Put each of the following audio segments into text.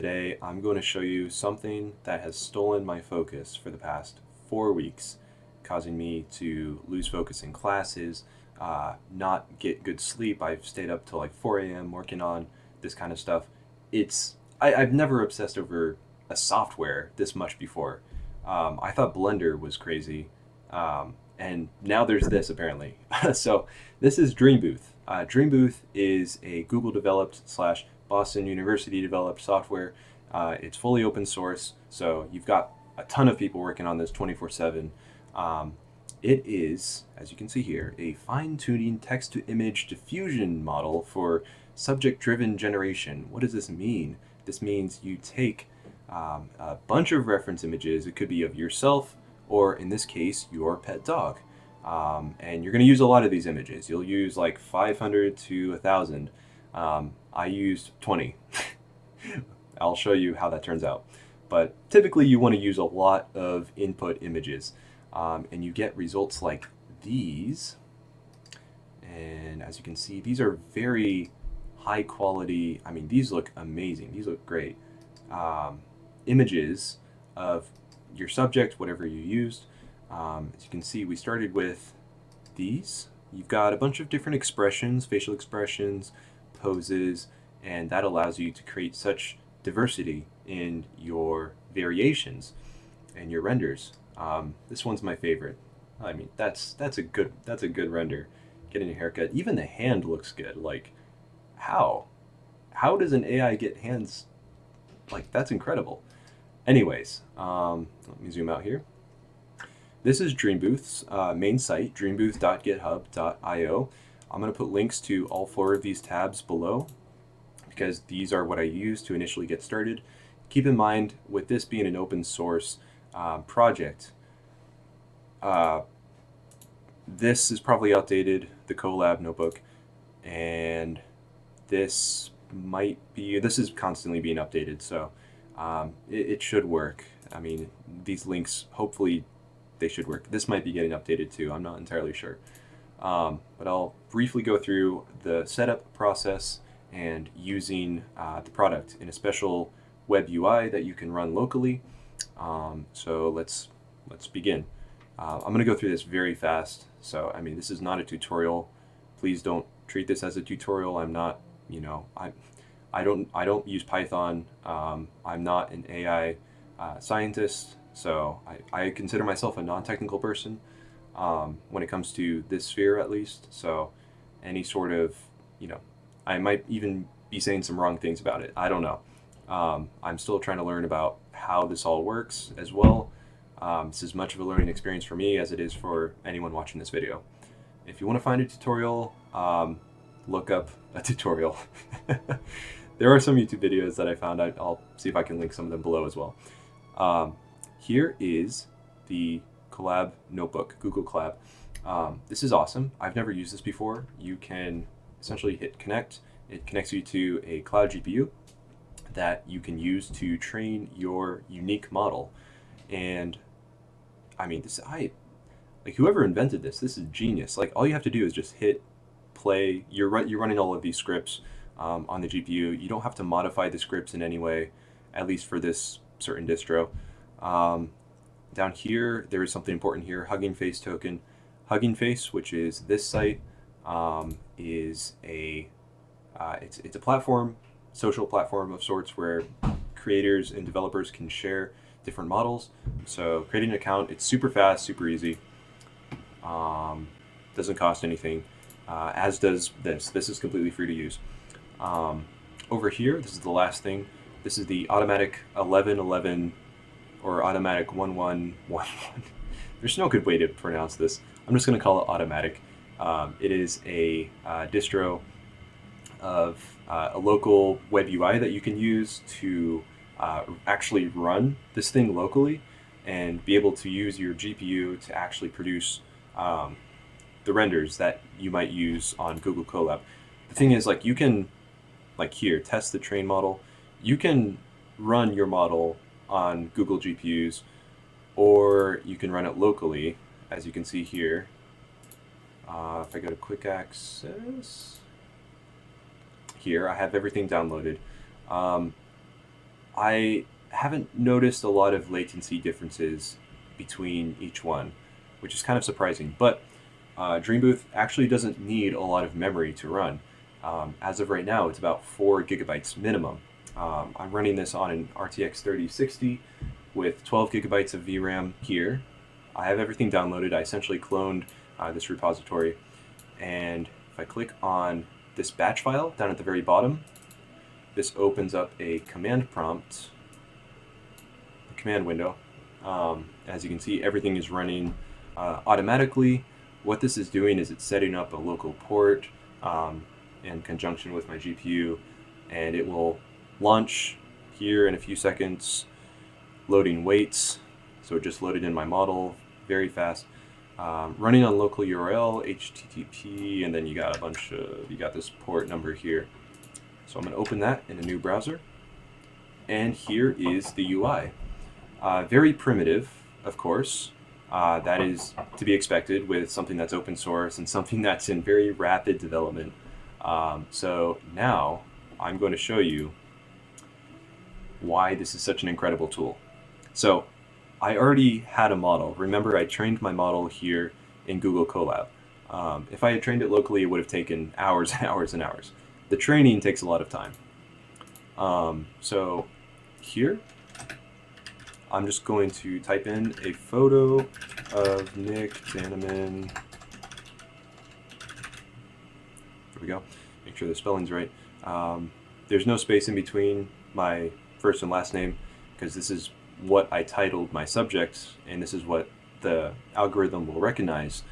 today I'm going to show you something that has stolen my focus for the past 4 weeks, causing me to lose focus in classes, not get good sleep. I've stayed up till like 4 a.m. working on this kind of stuff. I've never obsessed over a software this much before. I thought Blender was crazy, and now there's this apparently. So this is Dreambooth. Dreambooth is a Google developed slash Boston University developed software. It's fully open source, so you've got a ton of people working on this 24/7. It is, as you can see here, a fine-tuning text-to-image diffusion model for subject-driven generation. What does this mean? This means you take a bunch of reference images. It could be of yourself, or in this case, your pet dog. And you're going to use a lot of these images. You'll use like 500 to 1,000. I used 20. I'll show you how that turns out. But typically you want to use a lot of input images. And you get results like these. And as you can see, these are very high quality. I mean, these look amazing. These look great. Images of your subject, whatever you used. As you can see, we started with these. You've got a bunch of different expressions, facial expressions, poses, and that allows you to create such diversity in your variations and your renders. This one's my favorite. I mean, that's a good render. Getting a haircut, even the hand looks good. Like, how does an AI get hands? Like, that's incredible. Anyways, let me zoom out here. This is Dreambooth's main site, dreambooth.github.io. I'm going to put links to all 4 of these tabs below because these are what I use to initially get started. Keep in mind, with this being an open source project, this is probably outdated, the Colab notebook, and this is constantly being updated, so it should work. I mean, these links, hopefully they should work. This might be getting updated too, I'm not entirely sure. But I'll briefly go through the setup process and using the product in a special web UI that you can run locally. So let's begin. I'm going to go through this very fast. So I mean, this is not a tutorial. Please don't treat this as a tutorial. I'm not, I don't use Python. I'm not an AI scientist, so I consider myself a non-technical person when it comes to this sphere, at least. So any sort of, I might even be saying some wrong things about it. I don't know. I'm still trying to learn about how this all works as well. This is much of a learning experience for me as it is for anyone watching this video. If you want to find a tutorial, look up a tutorial. There are some YouTube videos that I found. I'll see if I can link some of them below as well. Here is the Colab notebook, Google Colab. This is awesome. I've never used this before. You can essentially hit connect. It connects you to a cloud GPU that you can use to train your unique model. And I mean, like whoever invented this is genius. Like all you have to do is just hit play. You're running all of these scripts on the GPU. You don't have to modify the scripts in any way, at least for this certain distro. Down here, there is something important here, Hugging Face token. Hugging Face, which is this site, is it's a platform, social platform of sorts where creators and developers can share different models. So creating an account, it's super fast, super easy. Doesn't cost anything, as does this. This is completely free to use. Over here, this is the last thing. This is the automatic 1111 or automatic 1111. There's no good way to pronounce this. I'm just going to call it automatic. It is a distro of a local web UI that you can use to actually run this thing locally and be able to use your GPU to actually produce the renders that you might use on Google Colab. The thing is, like, you can, like here, test the train model. You can run your model on Google GPUs, or you can run it locally, as you can see here. If I go to quick access, here I have everything downloaded. I haven't noticed a lot of latency differences between each one, which is kind of surprising. But Dreambooth actually doesn't need a lot of memory to run. As of right now, it's about 4 gigabytes minimum. I'm running this on an RTX 3060 with 12 gigabytes of VRAM here. I have everything downloaded. I essentially cloned this repository. And if I click on this batch file down at the very bottom, this opens up a command prompt, a command window. As you can see, everything is running automatically. What this is doing is it's setting up a local port in conjunction with my GPU, and it will launch here in a few seconds, loading weights. So it just loaded in my model very fast. Running on local URL, HTTP, and then you got this port number here. So I'm going to open that in a new browser, and here is the UI. Very primitive, of course. That is to be expected with something that's open source and something that's in very rapid development. So now I'm going to show you why this is such an incredible tool. So I already had a model. Remember, I trained my model here in Google Colab. If I had trained it locally, it would have taken hours and hours and hours. The training takes a lot of time. So here, I'm just going to type in a photo of Nick Danneman. There we go. Make sure the spelling's right. There's no space in between my first and last name because this is what I titled my subject, and this is what the algorithm will recognize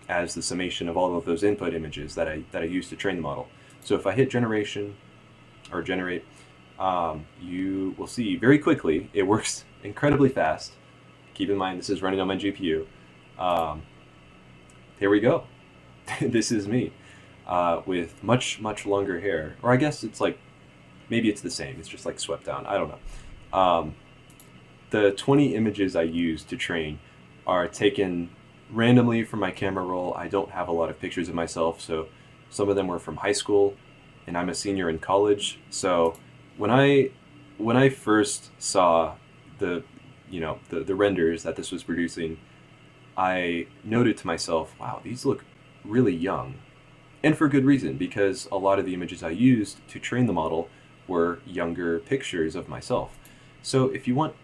as the summation of all of those input images that I used to train the model. So if I hit generation or generate, you will see very quickly it works incredibly fast. Keep in mind this is running on my GPU. Here we go. This is me with much longer hair, or I guess it's like maybe it's the same. It's just like swept down. I don't know. The 20 images I used to train are taken randomly from my camera roll. I don't have a lot of pictures of myself, so some of them were from high school, and I'm a senior in college. So when I first saw the renders that this was producing, I noted to myself, wow, these look really young. And for good reason, because a lot of the images I used to train the model were younger pictures of myself. So if you want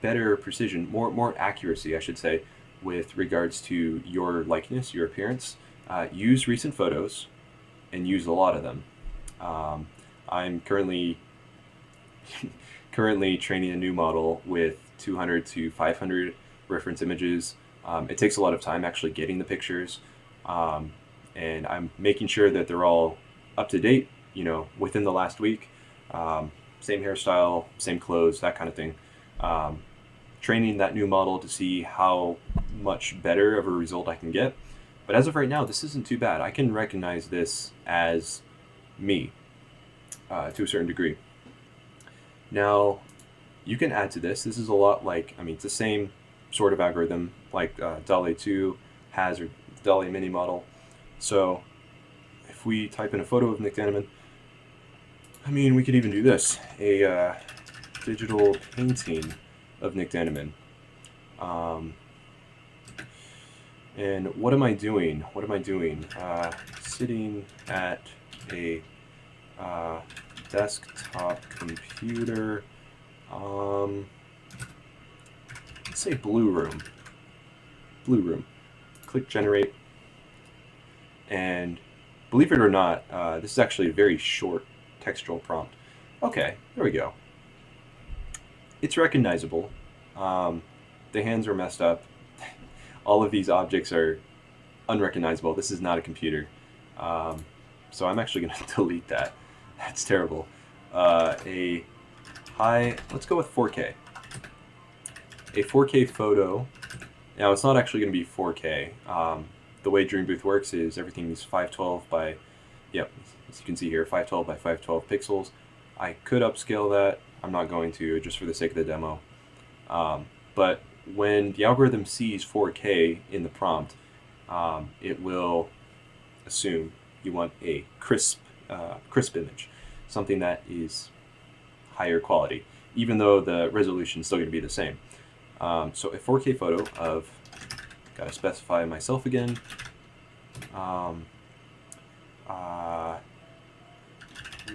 better precision, more accuracy, I should say, with regards to your likeness, your appearance, use recent photos and use a lot of them. I'm currently training a new model with 200 to 500 reference images. It takes a lot of time actually getting the pictures, and I'm making sure that they're all up to date, within the last week. Same hairstyle, same clothes, that kind of thing. Training that new model to see how much better of a result I can get. But as of right now, this isn't too bad. I can recognize this as me to a certain degree. Now, you can add to this. This is a lot like, it's the same sort of algorithm like DALL-E 2 has, or DALL-E mini model. So if we type in a photo of Nick Danneman, we could even do this, a digital painting of Nick Danneman. And what am I doing? Sitting at a desktop computer. Let's say blue room. Click generate. And believe it or not, this is actually a very short textual prompt. Okay, there we go. It's recognizable. The hands are messed up. All of these objects are unrecognizable. This is not a computer. So I'm actually going to delete that. That's terrible. Let's go with 4K. A 4K photo. Now it's not actually going to be 4K. The way Dreambooth works is everything is 512 by, as you can see here, 512 by 512 pixels. I could upscale that. I'm not going to, just for the sake of the demo. But when the algorithm sees 4K in the prompt, it will assume you want a crisp image, something that is higher quality, even though the resolution is still going to be the same. So a 4K photo of, gotta specify myself again,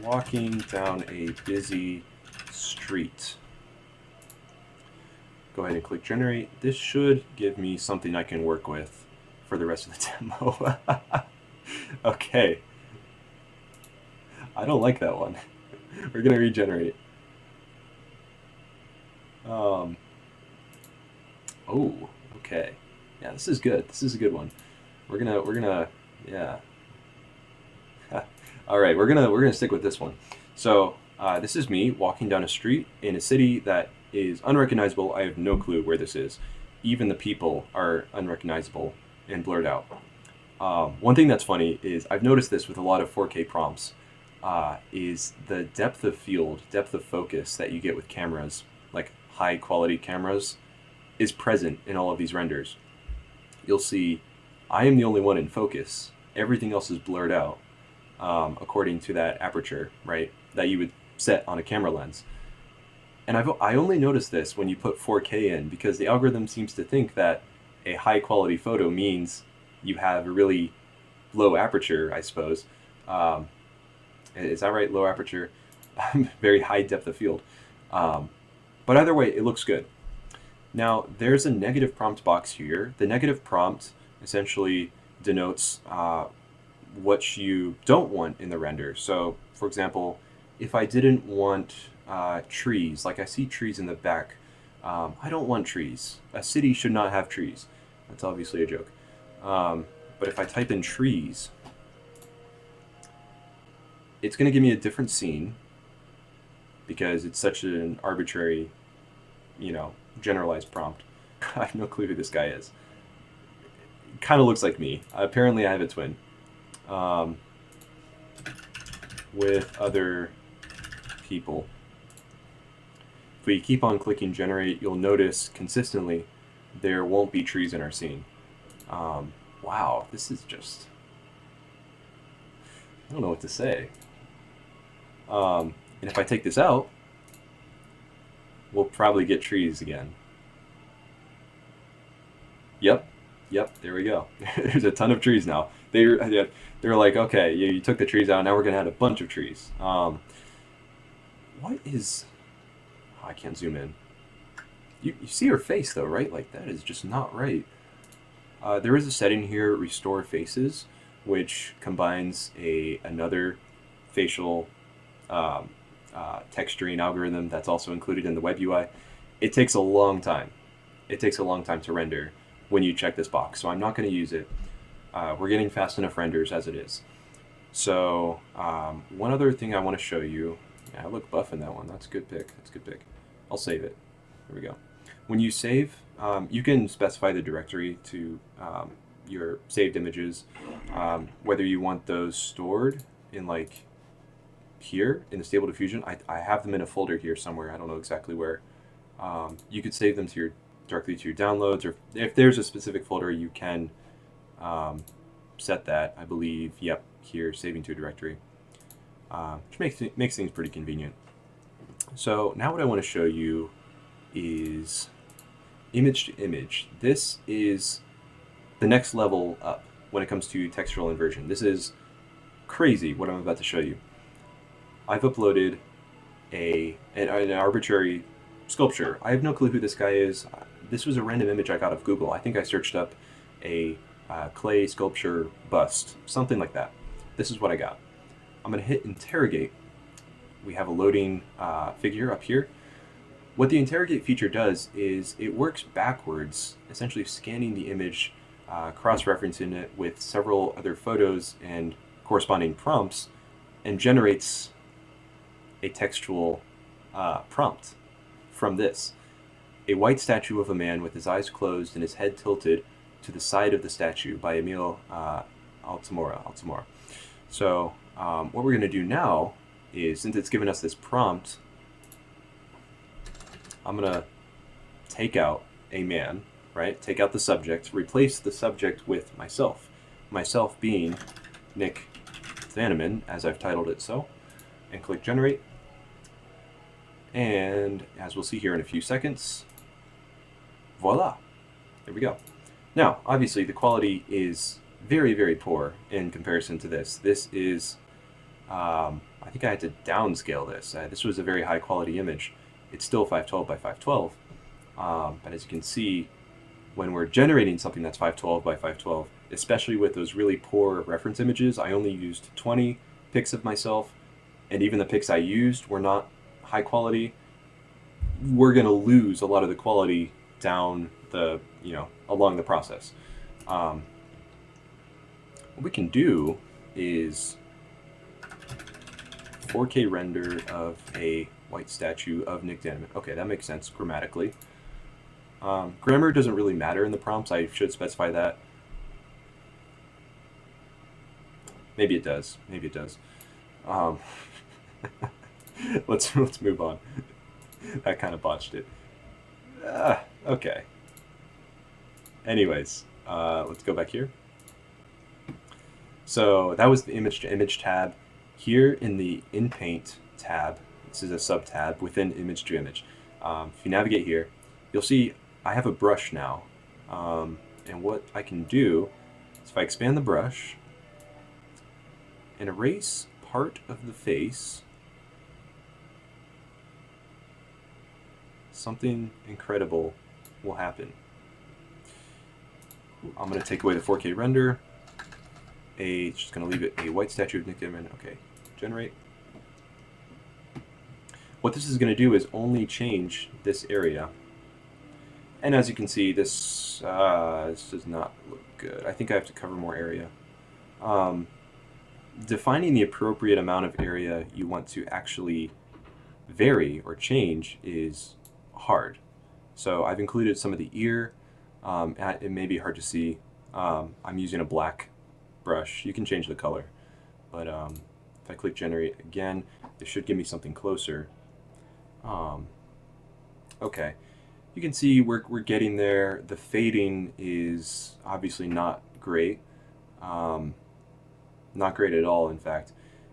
walking down a busy street. Go ahead and click generate. This should give me something I can work with for the rest of the demo. Okay. I don't like that one. We're gonna regenerate. Oh, okay. Yeah, this is good. This is a good one. We're gonna, yeah. All right, we're gonna stick with this one. So this is me walking down a street in a city that is unrecognizable. I have no clue where this is. Even the people are unrecognizable and blurred out. One thing that's funny is I've noticed this with a lot of 4K prompts, is the depth of field, depth of focus that you get with cameras, like high quality cameras, is present in all of these renders. You'll see I am the only one in focus. Everything else is blurred out, according to that aperture, right, that you would set on a camera lens. And I only noticed this when you put 4K in, because the algorithm seems to think that a high quality photo means you have a really low aperture, I suppose. Is that right? Low aperture, very high depth of field. But either way, it looks good. Now, there's a negative prompt box here. The negative prompt essentially denotes what you don't want in the render. So, for example, if I didn't want trees, like I see trees in the back, I don't want trees. A city should not have trees. That's obviously a joke. But if I type in trees, it's going to give me a different scene, because it's such an arbitrary, generalized prompt. I have no clue who this guy is. Kind of looks like me. Apparently I have a twin. With other people. If we keep on clicking generate, you'll notice consistently there won't be trees in our scene. Wow, this is just... I don't know what to say. And if I take this out, we'll probably get trees again. Yep, there we go. There's a ton of trees now. They're like, okay, you took the trees out, now we're going to add a bunch of trees. What is... Oh, I can't zoom in. You see her face, though, right? Like, that is just not right. There is a setting here, Restore Faces, which combines another facial texturing algorithm that's also included in the web UI. It takes a long time. It takes a long time to render when you check this box, so I'm not going to use it. We're getting fast enough renders as it is. So one other thing I want to show you. Yeah, I look buff in that one. That's a good pick. That's a good pick. I'll save it. There we go. When you save, you can specify the directory to your saved images, whether you want those stored in like here in the stable diffusion. I have them in a folder here somewhere. I don't know exactly where. You could save them to directly to your downloads, or if there's a specific folder, you can set that. I believe, yep, here, saving to a directory, which makes things pretty convenient. So now what I want to show you is image to image. This is the next level up when it comes to textural inversion. This is crazy what I'm about to show you. I've uploaded an arbitrary sculpture. I have no clue who this guy is. This was a random image I got off Google. I think I searched up a clay sculpture bust, something like that. This is what I got. I'm going to hit interrogate. We have a loading figure up here. What the interrogate feature does is it works backwards, essentially scanning the image, cross-referencing it with several other photos and corresponding prompts, and generates a textual prompt from this. A white statue of a man with his eyes closed and his head tilted to the side of the statue by Emil Altamora. So what we're going to do now is, since it's given us this prompt, I'm going to take out a man, right? Take out the subject, replace the subject with myself. Myself being Nick Thanaman, as I've titled it so, and click generate. And as we'll see here in a few seconds, voila, there we go. Now, obviously, the quality is very, very poor in comparison to this. This is, I think I had to downscale this. This was a very high quality image. It's still 512 by 512, but as you can see, when we're generating something that's 512 by 512, especially with those really poor reference images, I only used 20 pics of myself, and even the pics I used were not high quality. We're going to lose a lot of the quality down the, along the process. What we can do is 4K render of a white statue of Nick Danneman. Okay, that makes sense grammatically. Grammar doesn't really matter in the prompts. I should specify that. Maybe it does. Maybe it does. Let's move on. That kind of botched it. Okay. Anyways, let's go back here. So that was the image to image tab. Here in the in paint tab, this is a sub tab within image to image. If you navigate here, you'll see I have a brush now. And what I can do is if I expand the brush and erase part of the face, something incredible will happen. I'm going to take away the 4K render. Just going to leave it a white statue of Nick Danneman. Okay, generate. What this is going to do is only change this area. And as you can see, this does not look good. I think I have to cover more area. Defining the appropriate amount of area you want to actually vary or change is hard. So I've included some of the ear. It may be hard to see. I'm using a black brush. You can change the color, but if I click generate again, it should give me something closer. Okay, you can see we're getting there. The fading is obviously not great. Not great at all, in fact,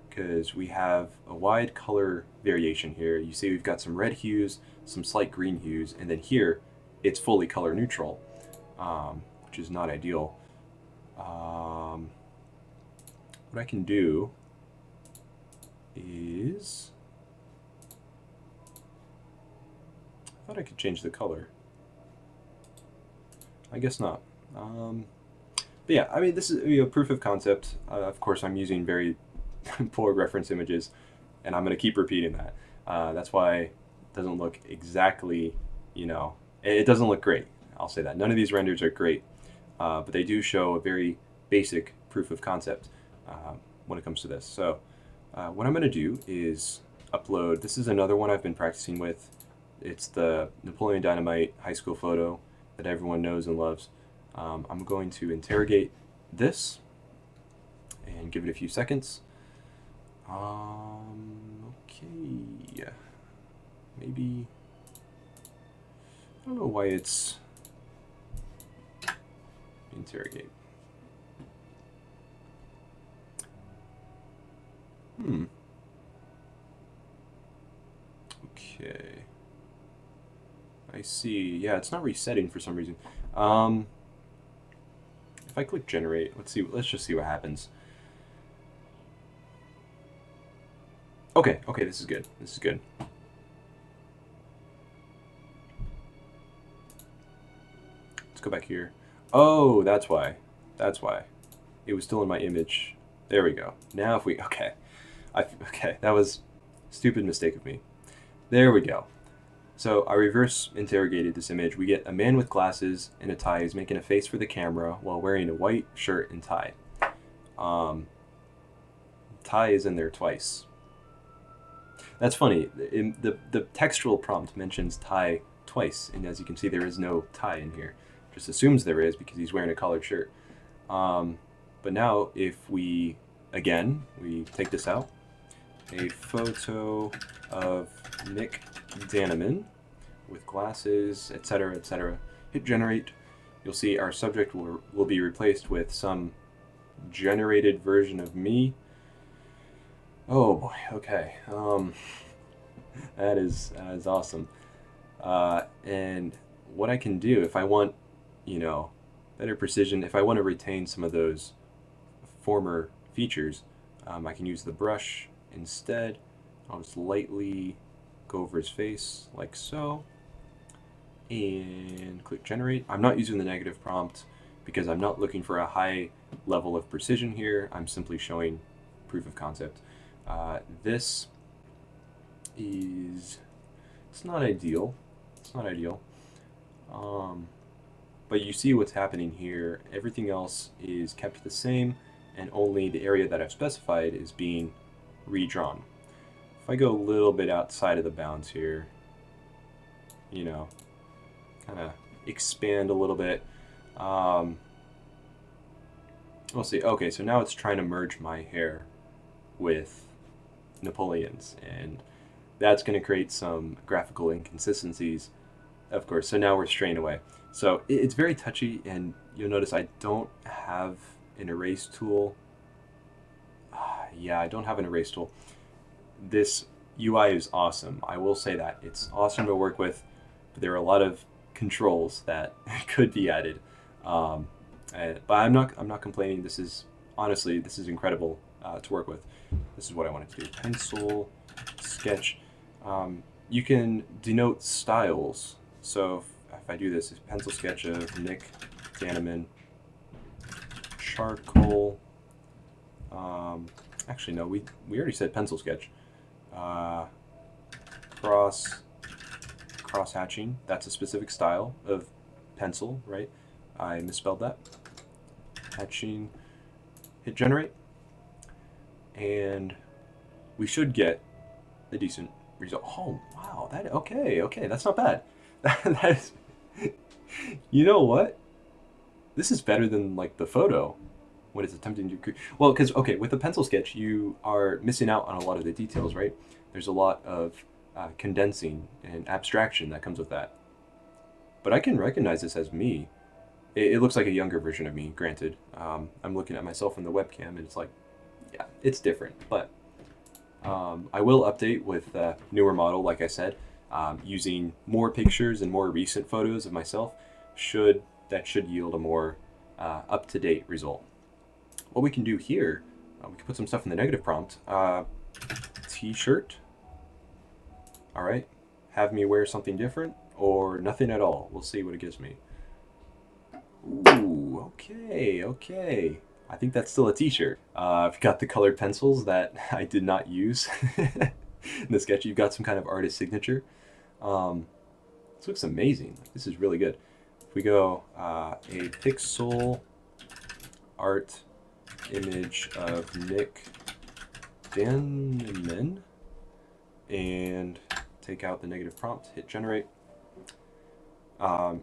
because we have a wide color variation here. You see we've got some red hues, some slight green hues, and then here it's fully color neutral, which is not ideal. What I can do is, I thought I could change the color. I guess not. But yeah, I mean, this is proof of concept. Of course, I'm using very poor reference images, and I'm going to keep repeating that. That's why it doesn't look exactly, it doesn't look great. I'll say that. None of these renders are great, but they do show a very basic proof of concept when it comes to this. So what I'm going to do is upload. This is another one I've been practicing with. It's the Napoleon Dynamite high school photo that everyone knows and loves. I'm going to interrogate this and give it a few seconds. Okay, maybe, I don't know why it's interrogate. Okay, I see. Yeah, it's not resetting for some reason. If I click generate, let's just see what happens. Okay, this is good. This is good. Let's go back here. Oh, that's why. That's why. It was still in my image. There we go. Now if we, okay, that was a stupid mistake of me. There we go. So I reverse interrogated this image. We get a man with glasses and a tie who's making a face for the camera while wearing a white shirt and tie. Tie is in there twice. That's funny. The textual prompt mentions tie twice, and as you can see, there is no tie in here. Just assumes there is because he's wearing a collared shirt. But now if we take this out, a photo of Nick Danneman with glasses, etc., etc. Hit generate. You'll see our subject will be replaced with some generated version of me. Oh boy, okay. That is awesome. And what I can do if I want, you know, better precision, if I want to retain some of those former features, I can use the brush instead. I'll just lightly go over his face like so and click generate. I'm not using the negative prompt because I'm not looking for a high level of precision here. I'm simply showing proof of concept. This is, it's not ideal. It's not ideal. But you see what's happening here. Everything else is kept the same, and only the area that I've specified is being redrawn. If I go a little bit outside of the bounds here, you know, kind of expand a little bit, we'll see. Okay, so now it's trying to merge my hair with Napoleon's, and that's going to create some graphical inconsistencies, of course. So now we're straying away. So it's very touchy, and you'll notice I don't have an erase tool. Yeah, I don't have an erase tool. This UI is awesome. I will say that. It's awesome to work with, but there are a lot of controls that could be added. But I'm not complaining. This is, honestly, this is incredible to work with. This is what I wanted to do. Pencil, sketch. You can denote styles. So if I do this, it's pencil sketch of Nick Daneman, charcoal. Actually, no, we already said pencil sketch. Cross hatching. That's a specific style of pencil, right? I misspelled that. Hatching. Hit generate, and we should get a decent result. Oh wow, that okay, that's not bad. That is, you know what? This is better than like the photo when it's attempting to well, because okay, with the pencil sketch you are missing out on a lot of the details, right? There's a lot of condensing and abstraction that comes with that. But I can recognize this as me. It looks like a younger version of me, granted. I'm looking at myself in the webcam and it's like, yeah, it's different. But I will update with a newer model, like I said, using more pictures and more recent photos of myself. That should yield a more up-to-date result. What we can do here, we can put some stuff in the negative prompt. T-shirt. All right. Have me wear something different or nothing at all. We'll see what it gives me. Ooh, okay. I think that's still a t-shirt. I've got the colored pencils that I did not use in the sketch. You've got some kind of artist signature. This looks amazing. This is really good. If we go a pixel art image of Nick Daneman and take out the negative prompt, hit generate.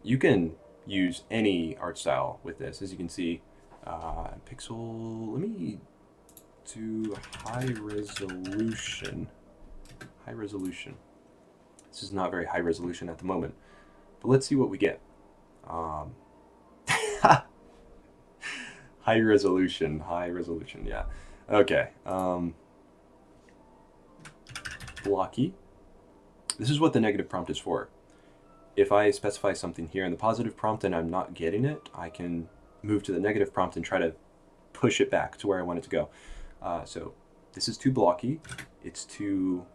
You can use any art style with this. As you can see, pixel, let me do high resolution. This is not very high resolution at the moment, but let's see what we get. High resolution, yeah. Okay. Blocky. This is what the negative prompt is for. If I specify something here in the positive prompt and I'm not getting it, I can move to the negative prompt and try to push it back to where I want it to go. So this is too blocky. It's too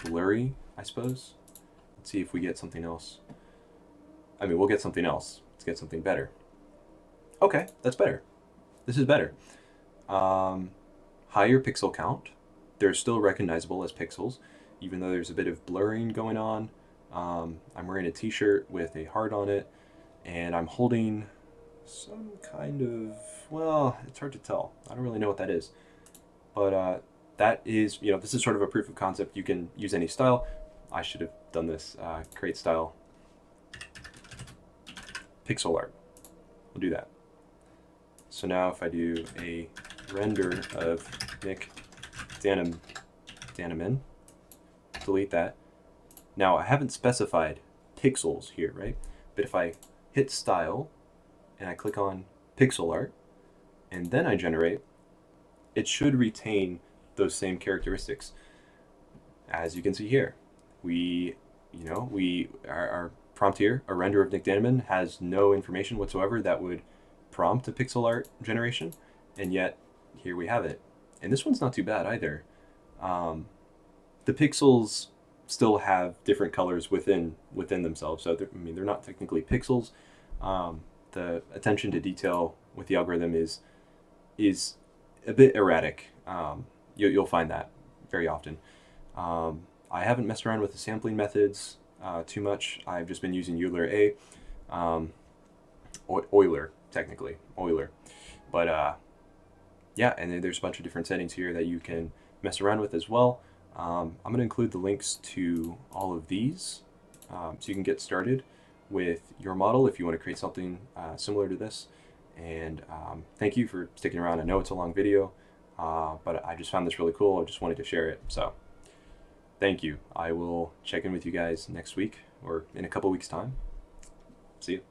blurry, I suppose. Let's see if we get something else. I mean, we'll get something else. Let's get something better. Okay, that's better. This is better. Higher pixel count. They're still recognizable as pixels, even though there's a bit of blurring going on. I'm wearing a t-shirt with a heart on it, and I'm holding some kind of, well, it's hard to tell. I don't really know what that is. But that is, this is sort of a proof of concept. You can use any style. I should have done this. Create style. Pixel art. We'll do that. So now if I do a render of Nick Daneman, delete that. Now I haven't specified pixels here, right? But if I hit style and I click on pixel art and then I generate, it should retain those same characteristics. as you can see here, our prompt here, a render of Nick Danneman, has no information whatsoever that would prompt a pixel art generation, and yet here we have it. And this one's not too bad either. The pixels still have different colors within themselves, so they're not technically pixels. The attention to detail with the algorithm is a bit erratic. You'll find that very often. I haven't messed around with the sampling methods too much. I've just been using Euler Euler, technically, Euler. But yeah, and then there's a bunch of different settings here that you can mess around with as well. I'm going to include the links to all of these so you can get started with your model if you want to create something similar to this. And thank you for sticking around. I know it's a long video, but I just found this really cool. I just wanted to share it. So thank you. I will check in with you guys next week or in a couple weeks' time. See you.